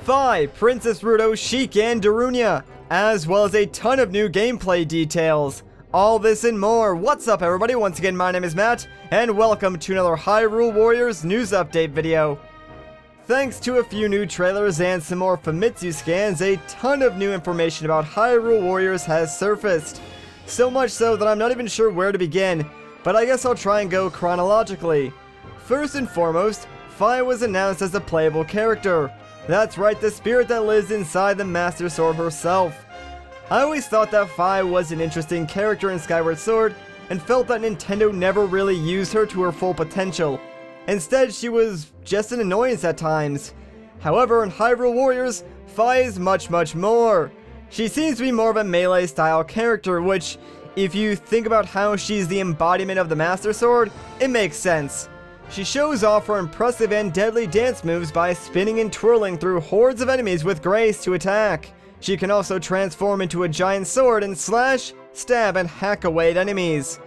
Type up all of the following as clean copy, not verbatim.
Fi, Princess Ruto, Shiek, and Darunia, as well as a ton of new gameplay details. All this and more. What's up, everybody? Once again, my name is Matt, and welcome to another Hyrule Warriors news update video. Thanks to a few new trailers and some more Famitsu scans, a ton of new information about Hyrule Warriors has surfaced. So much so that I'm not even sure where to begin, but I guess I'll try and go chronologically. First and foremost, Fi was announced as a playable character. That's right, the spirit that lives inside the Master Sword herself. I always thought that Fi was an interesting character in Skyward Sword, and felt that Nintendo never really used her to her full potential. Instead, she was just an annoyance at times. However, in Hyrule Warriors, Fi is much more. She seems to be more of a melee-style character, which, if you think about how she's the embodiment of the Master Sword, it makes sense. She shows off her impressive and deadly dance moves by spinning and twirling through hordes of enemies with grace to attack. She can also transform into a giant sword and slash, stab, and hack away at enemies.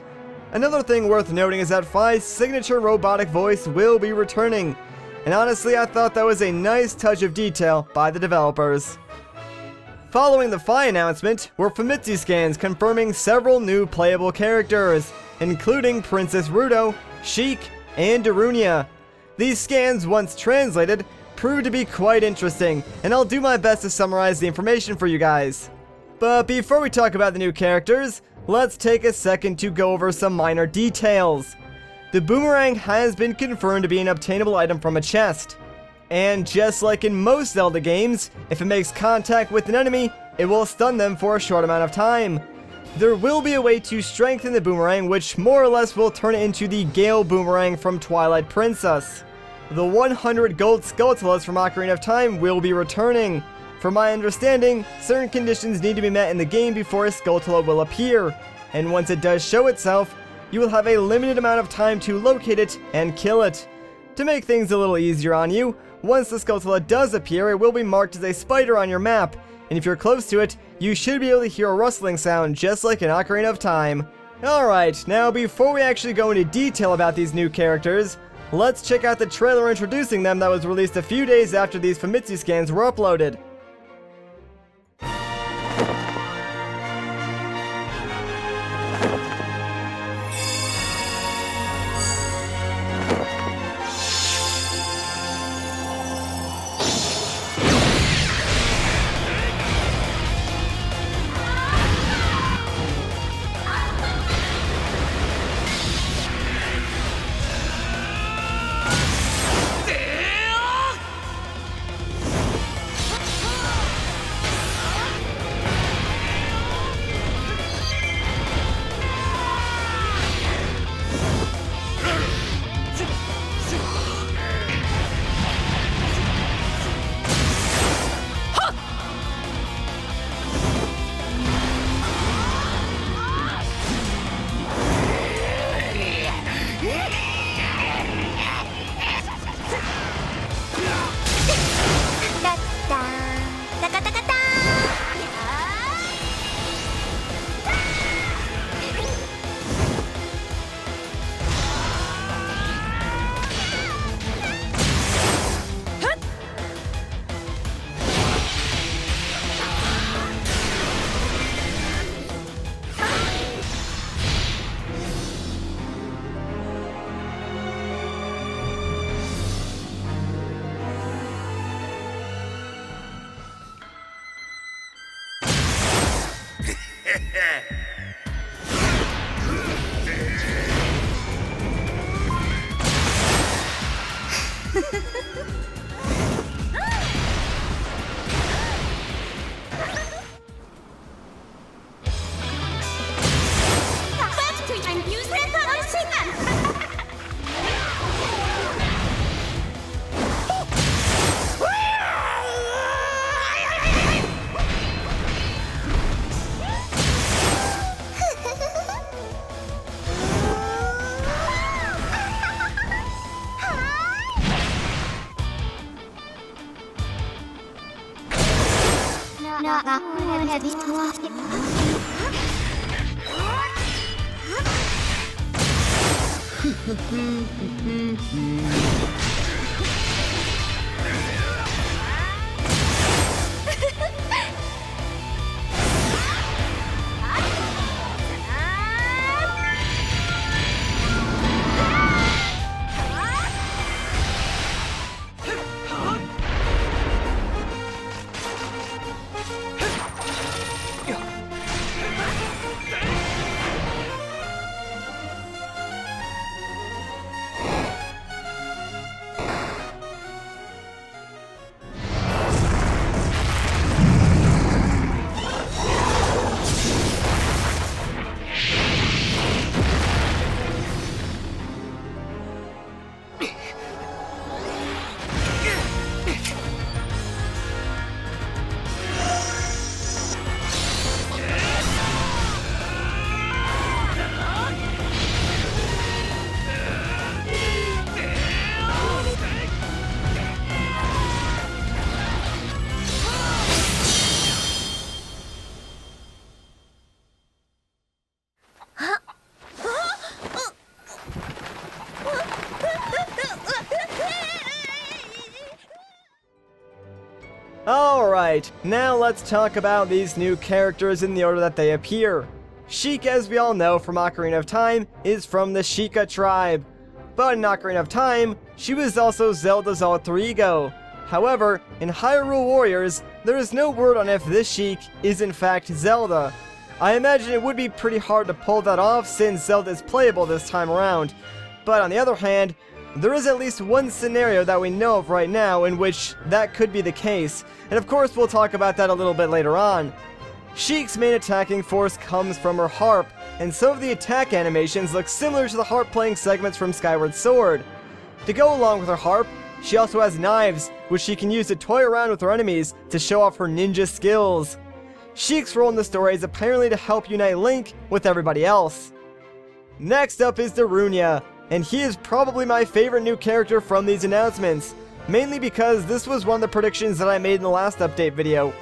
Another thing worth noting is that Fi's signature robotic voice will be returning, and honestly I thought that was a nice touch of detail by the developers. Following the Fi announcement were Famitsu scans confirming several new playable characters, including Princess Ruto, Shiek, and Darunia. These scans, once translated, proved to be quite interesting, and I'll do my best to summarize the information for you guys. But before we talk about the new characters, let's take a second to go over some minor details. The boomerang has been confirmed to be an obtainable item from a chest. And just like in most Zelda games, if it makes contact with an enemy, it will stun them for a short amount of time. There will be a way to strengthen the boomerang, which more or less will turn it into the Gale Boomerang from Twilight Princess. The 100 gold Skulltulas from Ocarina of Time will be returning. From my understanding, certain conditions need to be met in the game before a Skulltula will appear, and once it does show itself, you will have a limited amount of time to locate it and kill it. To make things a little easier on you, once the Skulltula does appear, it will be marked as a spider on your map, and if you're close to it, you should be able to hear a rustling sound just like in Ocarina of Time. Alright, now before we actually go into detail about these new characters, let's check out the trailer introducing them that was released a few days after these Famitsu scans were uploaded. Alright, now let's talk about these new characters in the order that they appear. Shiek, as we all know from Ocarina of Time, is from the Sheikah tribe. But in Ocarina of Time, she was also Zelda's alter ego. However, in Hyrule Warriors, there is no word on if this Shiek is in fact Zelda. I imagine it would be pretty hard to pull that off since Zelda is playable this time around. But on the other hand, there is at least one scenario that we know of right now in which that could be the case, and of course we'll talk about that a little bit later on. Shiek's main attacking force comes from her harp, and some of the attack animations look similar to the harp playing segments from Skyward Sword. To go along with her harp, she also has knives, which she can use to toy around with her enemies to show off her ninja skills. Shiek's role in the story is apparently to help unite Link with everybody else. Next up is Darunia, and he is probably my favorite new character from these announcements, mainly because this was one of the predictions that I made in the last update video.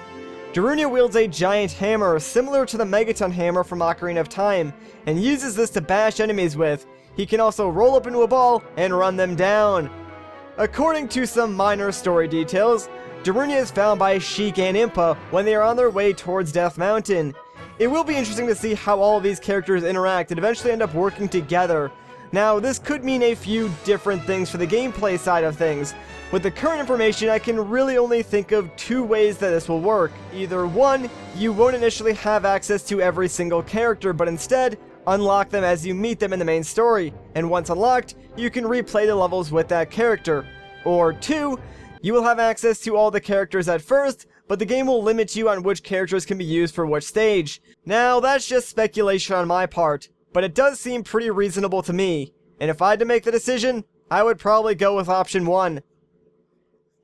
Darunia wields a giant hammer similar to the Megaton hammer from Ocarina of Time, and uses this to bash enemies with. He can also roll up into a ball and run them down. According to some minor story details, Darunia is found by Shiek and Impa when they are on their way towards Death Mountain. It will be interesting to see how all of these characters interact and eventually end up working together. Now, this could mean a few different things for the gameplay side of things. With the current information, I can really only think of two ways that this will work. Either one, you won't initially have access to every single character, but instead, unlock them as you meet them in the main story, and once unlocked, you can replay the levels with that character. Or two, you will have access to all the characters at first, but the game will limit you on which characters can be used for which stage. Now, that's just speculation on my part, but it does seem pretty reasonable to me, and if I had to make the decision, I would probably go with option 1.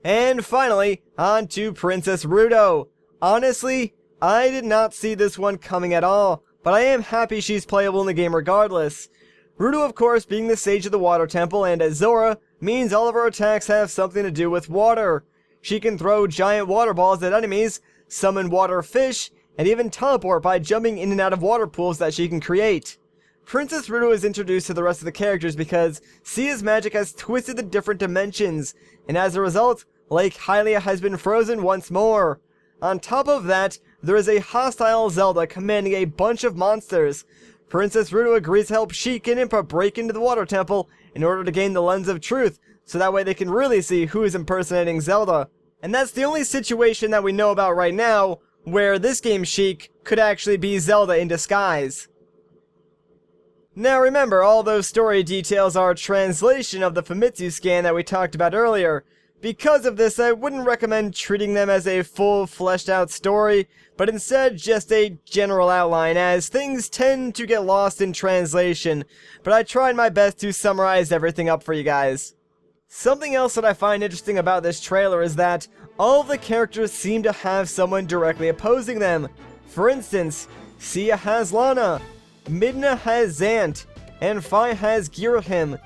And finally, on to Princess Ruto. Honestly, I did not see this one coming at all, but I am happy she's playable in the game regardless. Ruto, of course, being the sage of the Water Temple and as Zora, means all of her attacks have something to do with water. She can throw giant water balls at enemies, summon water fish, and even teleport by jumping in and out of water pools that she can create. Princess Ruto is introduced to the rest of the characters because Sia's magic has twisted the different dimensions, and as a result, Lake Hylian has been frozen once more. On top of that, there is a hostile Zelda commanding a bunch of monsters. Princess Ruto agrees to help Shiek and Impa break into the Water Temple in order to gain the Lens of Truth, so that way they can really see who is impersonating Zelda. And that's the only situation that we know about right now where this game's Shiek could actually be Zelda in disguise. Now remember, all those story details are a translation of the Famitsu scan that we talked about earlier. Because of this, I wouldn't recommend treating them as a full, fleshed-out story, but instead just a general outline, as things tend to get lost in translation, but I tried my best to summarize everything up for you guys. Something else that I find interesting about this trailer is that all of the characters seem to have someone directly opposing them. For instance, Sia has Lana, Midna has Zant, and Fi has Girahim.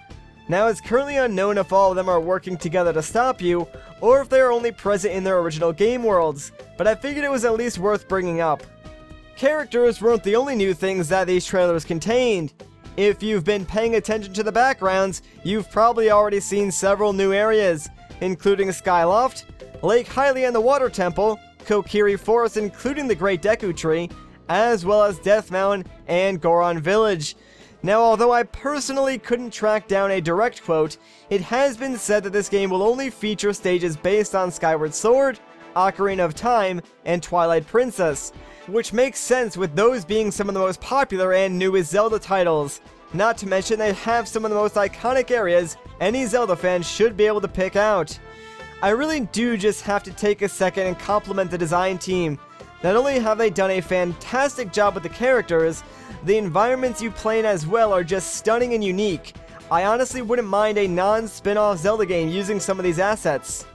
Now, it's currently unknown if all of them are working together to stop you, or if they are only present in their original game worlds, but I figured it was at least worth bringing up. Characters weren't the only new things that these trailers contained. If you've been paying attention to the backgrounds, you've probably already seen several new areas, including Skyloft, Lake Hylian and the Water Temple, Kokiri Forest including the Great Deku Tree, as well as Death Mountain and Goron Village. Now, although I personally couldn't track down a direct quote, it has been said that this game will only feature stages based on Skyward Sword, Ocarina of Time, and Twilight Princess, which makes sense with those being some of the most popular and newest Zelda titles. Not to mention they have some of the most iconic areas any Zelda fan should be able to pick out. I really do just have to take a second and compliment the design team. Not only have they done a fantastic job with the characters, the environments you play in as well are just stunning and unique. I honestly wouldn't mind a non-spin-off Zelda game using some of these assets.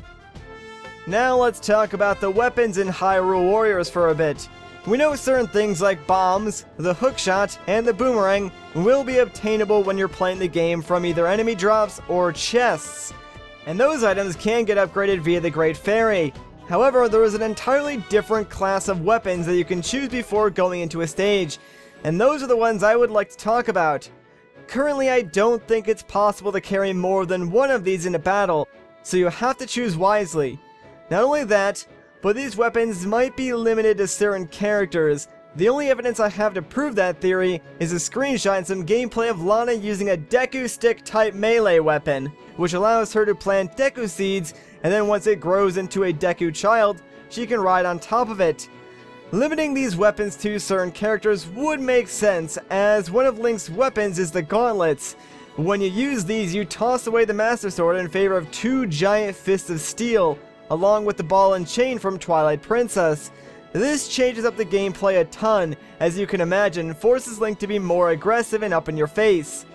Now let's talk about the weapons in Hyrule Warriors for a bit. We know certain things like bombs, the hookshot, and the boomerang will be obtainable when you're playing the game from either enemy drops or chests. And those items can get upgraded via the Great Fairy. However, there is an entirely different class of weapons that you can choose before going into a stage, and those are the ones I would like to talk about. Currently, I don't think it's possible to carry more than one of these into battle, so you have to choose wisely. Not only that, but these weapons might be limited to certain characters. The only evidence I have to prove that theory is a screenshot and some gameplay of Lana using a Deku Stick type melee weapon, which allows her to plant Deku Seeds, and then once it grows into a Deku child, she can ride on top of it. Limiting these weapons to certain characters would make sense, as one of Link's weapons is the gauntlets. When you use these, you toss away the Master Sword in favor of 2 giant fists of steel, along with the ball and chain from Twilight Princess. This changes up the gameplay a ton, as you can imagine, forces Link to be more aggressive and up in your face.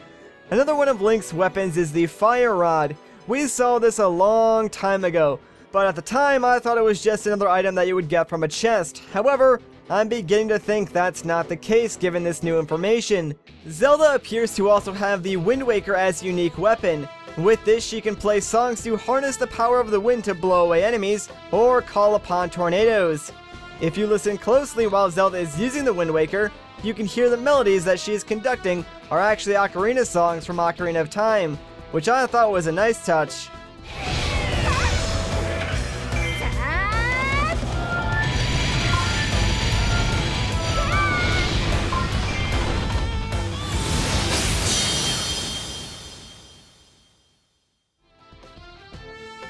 Another one of Link's weapons is the Fire Rod. We saw this a long time ago, but at the time I thought it was just another item that you would get from a chest. However, I'm beginning to think that's not the case given this new information. Zelda appears to also have the Wind Waker as a unique weapon. With this, she can play songs to harness the power of the wind to blow away enemies, or call upon tornadoes. If you listen closely while Zelda is using the Wind Waker, you can hear the melodies that she is conducting are actually ocarina songs from Ocarina of Time, which I thought was a nice touch.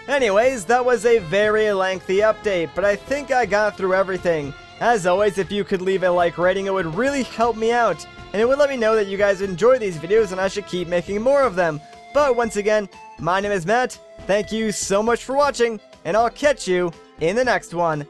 Anyways, that was a very lengthy update, but I think I got through everything. As always, if you could leave a like rating, it would really help me out, and it would let me know that you guys enjoy these videos and I should keep making more of them. But once again, my name is Matt, thank you so much for watching, and I'll catch you in the next one.